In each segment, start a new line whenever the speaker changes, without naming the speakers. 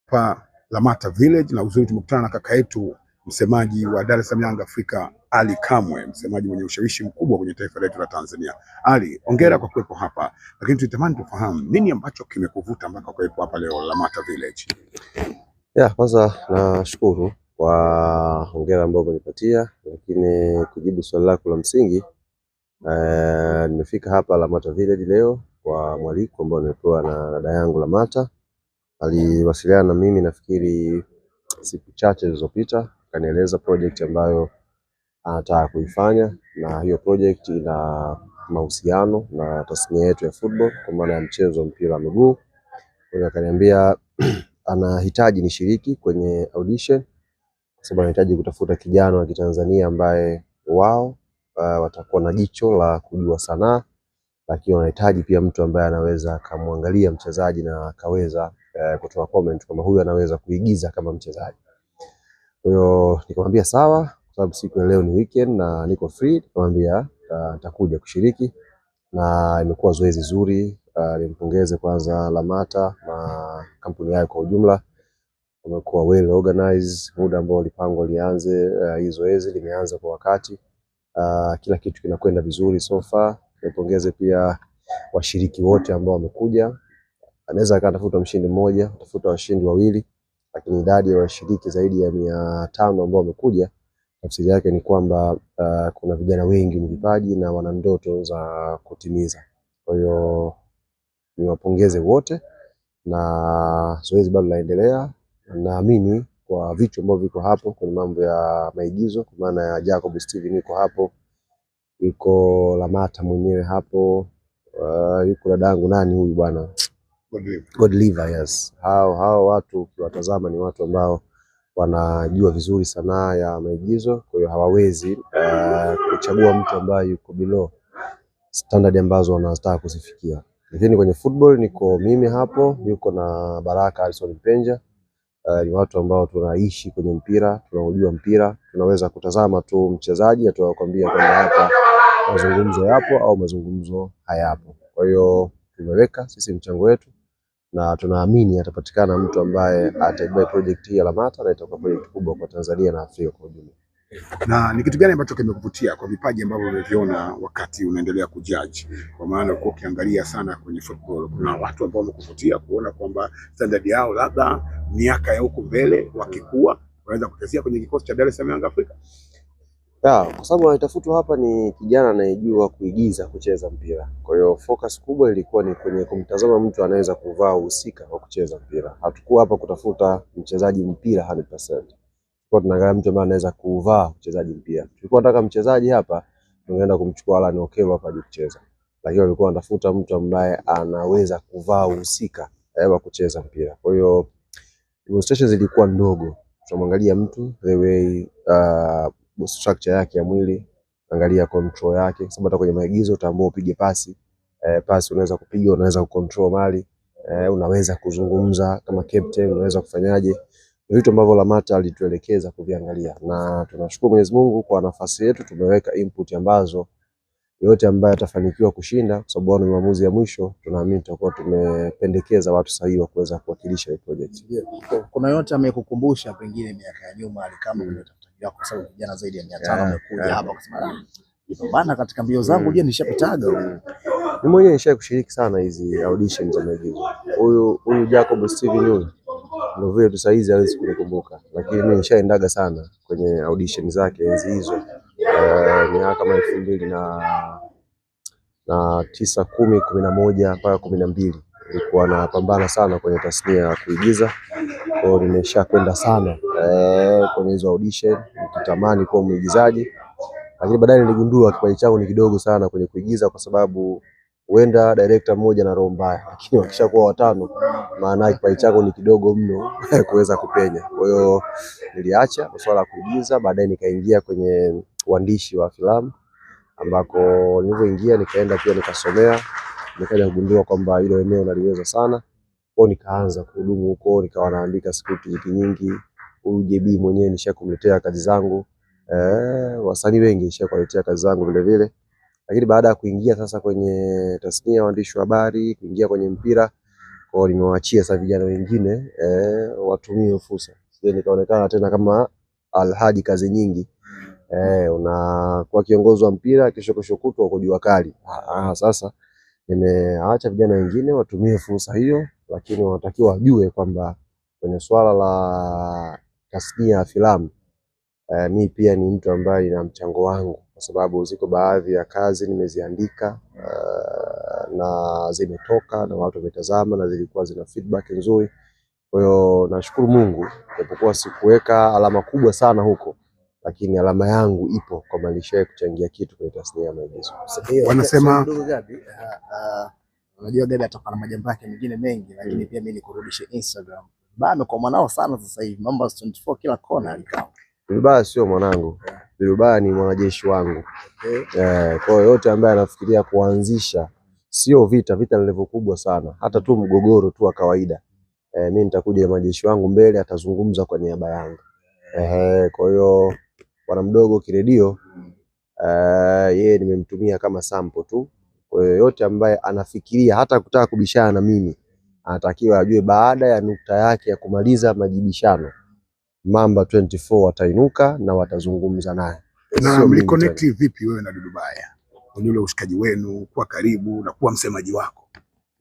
Pa Lamata Village na uzuri tumekutana na kaka yetu msemaji wa Dar es Salaam Young Africa Ali Kamwe, msemaji mwenye ushawishi mkubwa kwenye taifa letu la Tanzania. Ali, hongera kwa kuwepo hapa, lakini tunatamani tufahamu nini ambacho kimekuvuta mpaka kuwepo hapa leo Lamata Village?
Kwanza nashukuru kwa hongera ambayo umenipatia, lakini kujibu swali lako la msingi, nimefika hapa Lamata Village leo kwa mwaliko ambao nimepewa na dada yangu Lamata. Aliwasiliana na mimi nafikiri siku chache zilizopita, akanieleza project ambayo anataka kuifanya, na hiyo project ina mahusiano na tasnia yetu ya football kwa maana ya mchezo wa mpira wa miguu. Kwa hiyo akaniambia anahitaji nishiriki kwenye audition kwa sababu anahitaji kutafuta kijana wa Kitanzania ambaye wao watakuwa na jicho la kujua sanaa, lakini wanahitaji pia mtu ambaye anaweza kumwangalia mchezaji na akaweza kutoa comment kama huyu anaweza kuigiza kama mchezaji. Kwa hiyo nikamwambia sawa, kwa sababu siku ya leo ni weekend na niko free. Nikamwambia nitakuja kushiriki, na imekuwa zoezi zuri. Nimpongeze kwanza Lamata na kampuni yao kwa ujumla, wamekuwa well organized. Muda ambao ulipangwa lianze hii zoezi limeanza kwa wakati. Kila kitu kinakwenda vizuri so far. Nimpongeze pia washiriki wote ambao wamekuja. Anaweza akatafuta mshindi mmoja, atafuta washindi wawili, lakini idadi ya washiriki zaidi ya 500 ambao wamekuja, tafsiri yake ni kwamba kuna vijana wengi wenye vipaji na wana ndoto za kutimiza. Kwa hiyo niwapongeze wote, na zoezi bado linaendelea. Naamini kwa vitu ambavyo viko hapo kwenye mambo ya maigizo, kwa maana ya Jacob Steven yuko hapo, yuko Lamata mwenyewe hapo, yuko dadangu nani huyu bwana Godliver, yes. Hao watu ukiwatazama ni watu ambao wanajua vizuri sanaa ya maigizo, kwa hiyo hawawezi kuchagua mtu ambaye yuko below standard ambazo wanataka kuzifikia. Lakini kwenye football niko mimi hapo, yuko na Baraka Alison Mpenja. Ni watu ambao tunaishi kwenye mpira, tunaujua mpira, tunaweza kutazama tu mchezaji atakwambia kwamba hapa mazungumzo yapo au mazungumzo hayapo. Kwa hiyo tumeweka sisi mchango wetu, na tunaamini atapatikana mtu ambaye ataibeba project hii ya Lamata, na itakuwa project kubwa kwa Tanzania na Afrika kwa ujumla.
Na ni kitu gani ambacho kimekuvutia kwa vipaji ambavyo umeviona wakati unaendelea kujudge? Kwa maana uko ukiangalia sana kwenye football, kuna watu ambao wamekuvutia kuona kwamba standard yao labda miaka ya huko mbele wakikua wanaweza kuchezea kwenye kikosi cha Dar es Salaam Young Africa?
Kwa sababu anatafutwa hapa ni kijana anayejua kuigiza kucheza mpira. Kwa hiyo focus kubwa ilikuwa ni kwenye kumtazama mtu anaweza kuvaa uhusika wa kucheza mpira. Hatukuwa hapa kutafuta mchezaji mpira 100%. Kwa tunaangalia mtu ambaye anaweza kuvaa mchezaji mpira. Tulikuwa tunataka mchezaji hapa, tungeenda kumchukua Alan Okello hapa aje kucheza. Lakini walikuwa wanatafuta mtu ambaye anaweza kuvaa uhusika wa kucheza mpira. Kwa hiyo demonstrations ilikuwa ndogo. Tunamwangalia mtu the way structure yake ya mwili, angalia control yake, sababu hata kwenye maigizo utaamua upige pasi. Pasi unaweza kupiga, unaweza kucontrol mali, unaweza kuzungumza kama captain, unaweza kufanyaje. Ni vitu ambavyo Lamata alituelekeza kuviangalia, na tunashukuru Mwenyezi Mungu kwa nafasi yetu tumeweka input ambazo yote ambaye atafanikiwa kushinda, kwa sababu ni maamuzi ya mwisho, tunaamini tutakuwa tumependekeza watu sahihi wa kuweza kuwakilisha hii project.
Kuna yote amekukumbusha pengine miaka ya nyuma alikama kwenye utafutaji wako, kwa sababu vijana zaidi ya 500 wamekuja hapa kusema bana, katika mbio zangu je, nishapitaga?
Mimi mwenyewe nishaye kushiriki sana hizi auditions za maigizo. Huyu Jacob Steven huyu ndio vile tu saizi hawezi kunikumbuka, lakini mimi nishaendaga sana kwenye audition zake hizo. Miaka kama 2009, 10, 11 mpaka 12 nilikuwa napambana sana kwenye tasnia ya kuigiza. Kwa hiyo nimeshakwenda sana kwenye hizo audition nikitamani kuwa mwigizaji, lakini baadaye niligundua kipaji changu ni kidogo sana kwenye kuigiza, kwa sababu huenda director mmoja na roho mbaya, lakini wakishakuwa 5 maana kipaji changu ni kidogo mno kuweza kupenya. Kwa hiyo niliacha masuala ya kuigiza, baadaye nikaingia kwenye uandishi wa filamu, ambako nilipoingia nikaenda pia nikasomea, nikaja kugundua kwamba hilo eneo naliweza sana. Kwa nikaanza kuhudumu huko, nikawa naandika script nyingi. Huyu JB mwenyewe nishakumletea kazi zangu, wasanii wengi nishakuletea kazi zangu vile vile. Lakini baada ya kuingia sasa kwenye tasnia ya uandishi wa habari, kuingia kwenye mpira, Kwa hiyo nimewaachia sasa vijana wengine watumie fursa. Sije nikaonekana tena kama Alhaji kazi nyingi. Unakuwa kiongozi wa mpira kesho kutwa uko jua kali. Sasa nimeacha vijana wengine watumie fursa hiyo, lakini wanatakiwa wajue kwamba kwenye swala la tasnia ya filamu mimi pia ni mtu ambaye nina mchango wangu, kwa sababu ziko baadhi ya kazi nimeziandika na zimetoka na watu wametazama na zilikuwa zina feedback nzuri. Kwa hiyo nashukuru Mungu, japokuwa sikuweka alama kubwa sana huko, lakini alama yangu ipo kwa nilishawahi kuchangia kitu kwenye tasnia ya maigizo.
Wanasema
unajua Gabi atoka na majambo yake mengine mengi, lakini pia mimi nikurudishe Instagram. Bado kwa mwanao sana sasa hivi, mambo 24 kila kona alikao.
Dudubaya sio mwanangu. Dudubaya ni mwanajeshi wangu. Kwa hiyo yote ambaye anafikiria kuanzisha sio vita ni level kubwa sana, hata tu mgogoro tu wa kawaida. Mimi nitakuja na majeshi wangu mbele, atazungumza kwa niaba yangu. Kwa hiyo bwana mdogo Kiredio yeye nimemtumia kama sample tu. Kwa hiyo yote ambaye anafikiria hata kutaka kubishana na mimi, anatakiwa ajue baada ya nukta yake ya kumaliza majibishano, Mamba 24 watainuka na watazungumza naye.
Na mliconnect vipi wewe na Dudubaya? Kwenye ule ushikaji wenu, kwa karibu na kuwa msemaji wako?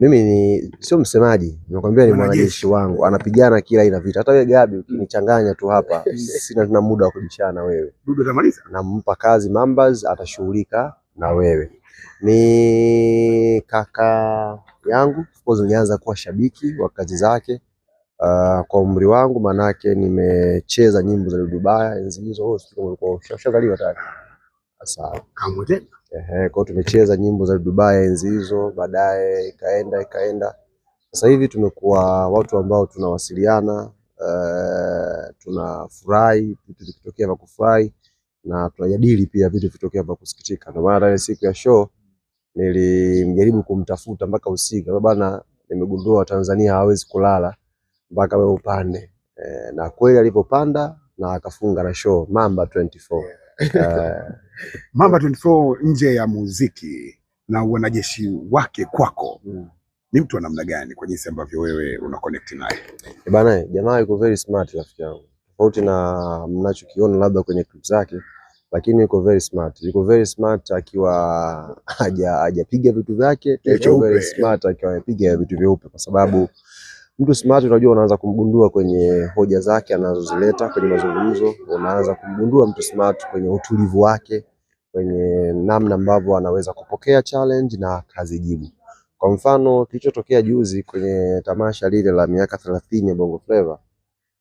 Mimi sio msemaji, nimekwambia ni mwanajeshi wangu. Anapigana kila aina vita. Hata wewe Gabi ukinichanganya tu hapa, sina muda wa kubishana na wewe.
Dudu atamaliza.
Nampa kazi Mambas, atashughulika na wewe. Ni kaka yangu, of course nilianza kuwa shabiki wa kazi zake. Kwa umri wangu manake nimecheza nyimbo za Dudubaya enzi hizo, ulikuwa ushazaliwa tayari. Sasa
kama tena
kwa tumecheza nyimbo za Dudubaya enzi hizo, baadaye ikaenda. Sasa hivi tumekuwa watu ambao tunawasiliana, tunafurahi vitu vikitokea vya kufurahi na tunajadili pia vitu vikitokea vya kusikitika. Ndio maana ile siku ya show nilijaribu kumtafuta mpaka usiku. Bwana, nimegundua Tanzania hawezi kulala mpaka wewe upande. Na kweli alipopanda na akafunga na show Mamba 24.
Mamba 24 nje ya muziki na wanajeshi wake kwako, ni mtu wa namna gani kwa jinsi ambavyo wewe una connect naye?
Bana, jamaa yuko very smart rafiki yangu. Tofauti na mnachokiona labda kwenye clip zake, lakini yuko very smart. Yuko very smart akiwa hajapiga vitu vyake, yuko very smart akiwa amepiga vitu vyeupe, kwa sababu mtu smart unajua unaanza kumgundua kwenye hoja zake anazozileta kwenye mazungumzo, unaanza kumgundua mtu smart kwenye utulivu wake, kwenye namna ambavyo anaweza kupokea challenge na kazijibu. Kwa mfano kilichotokea juzi kwenye tamasha lile la miaka 30 ya Bongo Flava,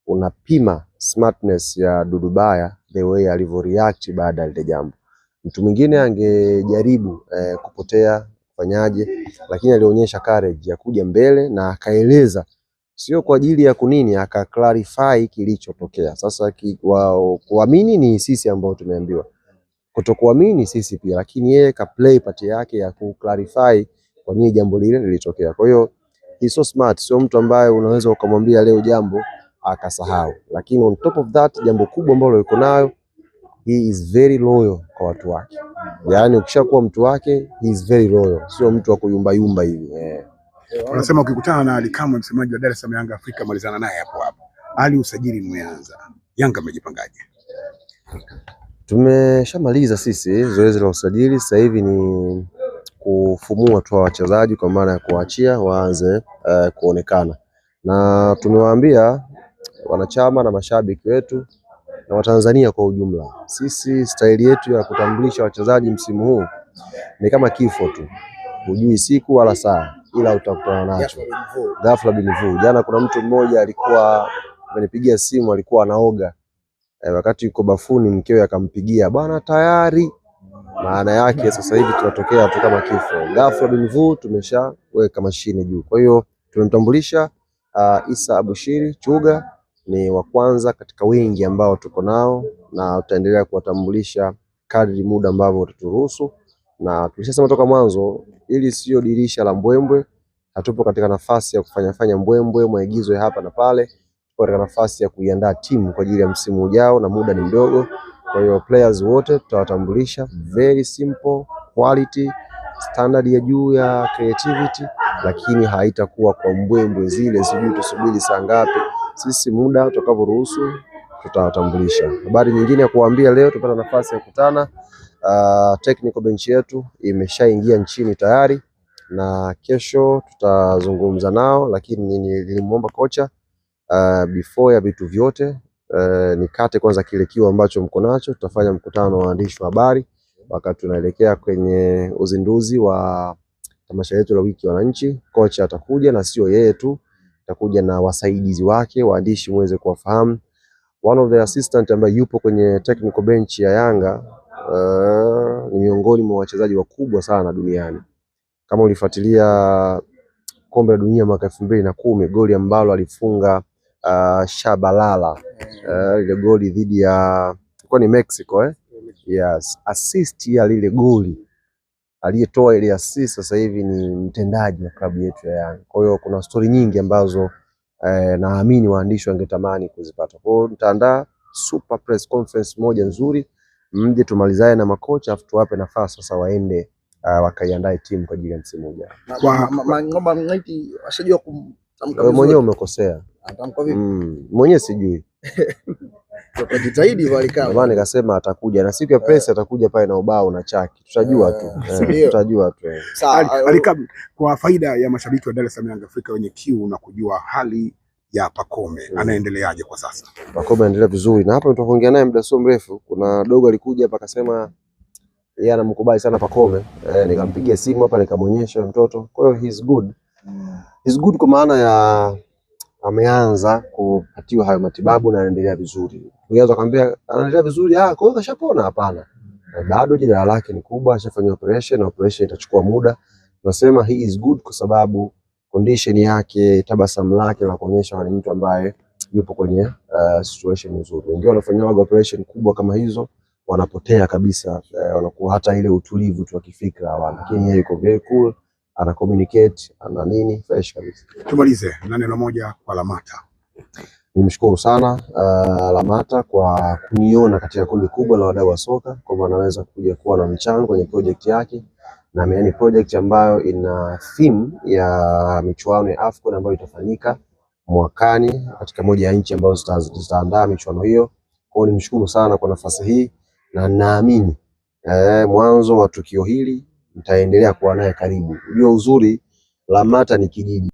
unapima smartness ya Dudubaya the way alivyo react baada ya ile jambo. Mtu mwingine angejaribu kupotea kufanyaje, lakini alionyesha courage ya kuja mbele na akaeleza, sio kwa ajili ya kunini, aka clarify kilichotokea. Sasa kuamini ni sisi ambao tumeambiwa, kutokuamini sisi pia, lakini yeye ka play part yake ya ku clarify kwa nini jambo lile lilitokea. Kwa hiyo he so smart, sio mtu ambaye unaweza ukamwambia leo jambo akasahau, lakini on top of that jambo kubwa ambalo yuko nayo, he is very loyal kwa watu wake. Yaani ukishakuwa mtu wake, he is very loyal, sio mtu wa kuyumba yumba hivi.
Wanasema ukikutana na Ali Kamwe, msemaji wa Dar es Salaam Yanga Afrika, malizana naye hapo. Ali, usajili umeanza, Yanga amejipangaje?
Tumeshamaliza sisi zoezi la usajili, sasa hivi ni kufumua tu wachezaji kwa maana ya kuachia waanze kuonekana. Na tumewaambia wanachama na mashabiki wetu na Watanzania kwa ujumla, sisi staili yetu ya kutambulisha wachezaji msimu huu ni kama kifo tu. Hujui siku wala saa, ila utakutana nacho ghafla bin vu. Jana kuna mtu mmoja alikuwa amenipigia simu, alikuwa anaoga, wakati yuko bafuni mkewe akampigia, bwana tayari. Maana yake sasa hivi tunatokea tu kama kifo, ghafla bin vu, tumeshaweka mashine juu. Kwa hiyo tumemtambulisha Issa Abushiri Chuga, ni wa kwanza katika wengi ambao tuko nao, na tutaendelea kuwatambulisha kadri muda ambavyo utaturuhusu. Na tulishasema toka mwanzo, ili sio dirisha la mbwembwe, hatupo katika nafasi ya kufanya mbwembwe maigizo ya hapa na pale. Tupo katika nafasi ya kuiandaa timu kwa ajili ya msimu ujao na muda ni mdogo. Kwa hiyo players wote tutawatambulisha, very simple, quality, standard ya juu ya creativity, lakini haitakuwa kwa mbwembwe zile sijui tusubiri saa ngapi. Sisi muda utakavyoruhusu tutawatambulisha. Habari nyingine ya kuambia, leo tupata nafasi ya kukutana. Technical bench yetu imeshaingia nchini tayari na kesho tutazungumza nao, lakini nilimuomba kocha before ya vitu vyote nikate kwanza kile kiu ambacho mko nacho. Tutafanya mkutano wa waandishi wa habari wakati tunaelekea kwenye uzinduzi wa tamasha letu la wiki ya wananchi. Kocha atakuja na sio yeye tu, atakuja na wasaidizi wake, waandishi muweze kuwafahamu. One of the assistant ambaye yupo kwenye technical bench ya Yanga ni miongoni mwa wachezaji wakubwa sana duniani. Kama ulifuatilia kombe la dunia mwaka 2010, goli ambalo alifunga Shabalala, ile goli dhidi ya kwa ni Mexico yes, assist ya lile goli, aliyetoa ile assist sasa hivi ni mtendaji wa klabu yetu ya Yanga. Kwa hiyo kuna story nyingi ambazo naamini waandishi wangetamani kuzipata. Kwa hiyo nitaandaa super press conference moja nzuri, mje tumalizae na makocha afu tuwape nafasi sasa waende wakaiandae timu kwa ajili ya msimu ujao.
Ngoma mnaiti washajua kumtamka vizuri.
Mwenyewe umekosea.
Atamka vipi?
Mwenyewe sijui.
Tutajitahidi walikao.
Bwana nikasema atakuja na siku ya press atakuja pale na ubao na chaki. Tutajua tu. Tutajua tu.
Sawa. Kwa faida ya mashabiki wa Dar es Salaam Young Afrika wenye kiu na kujua hali ya Pacome anaendeleaje kwa sasa?
Pacome anaendelea vizuri na hapa tutaongea naye muda sio mrefu. Kuna dogo alikuja hapa akasema yeye anamkubali sana Pacome. Nikampigia simu hapa nikamuonyesha mtoto. Kwa hiyo he's good. He's good kwa maana ya ameanza kupatiwa hayo matibabu na anaendelea vizuri. Unaweza kumwambia anaendelea vizuri, kwa hiyo kashapona? Hapana. Bado jeraha lake ni kubwa, ashafanya operation na operation itachukua muda. Tunasema he is good kwa sababu condition yake, tabasamu lake la kuonyesha ni mtu ambaye yupo kwenye situation nzuri. Wengine wanafanya operation kubwa kama hizo wanapotea kabisa, wanakuwa hata ile utulivu tu wa kifikra hawana. Lakini yeye yuko very cool, ana communicate, ana nini fresh kabisa.
Tumalize na neno moja kwa Lamata.
Nimshukuru sana Lamata kwa kuniona katika kundi kubwa la wadau wa soka kwamba anaweza kuja kuwa na mchango kwenye project yake, na ni project ambayo ina theme ya michuano ya AFCON ambayo itafanyika mwakani katika moja ya nchi ambazo zitaandaa michuano hiyo. Kwa hiyo nimshukuru sana kwa nafasi hii na naamini mwanzo wa tukio hili nitaendelea kuwa naye karibu. Unajua uzuri Lamata ni kijiji.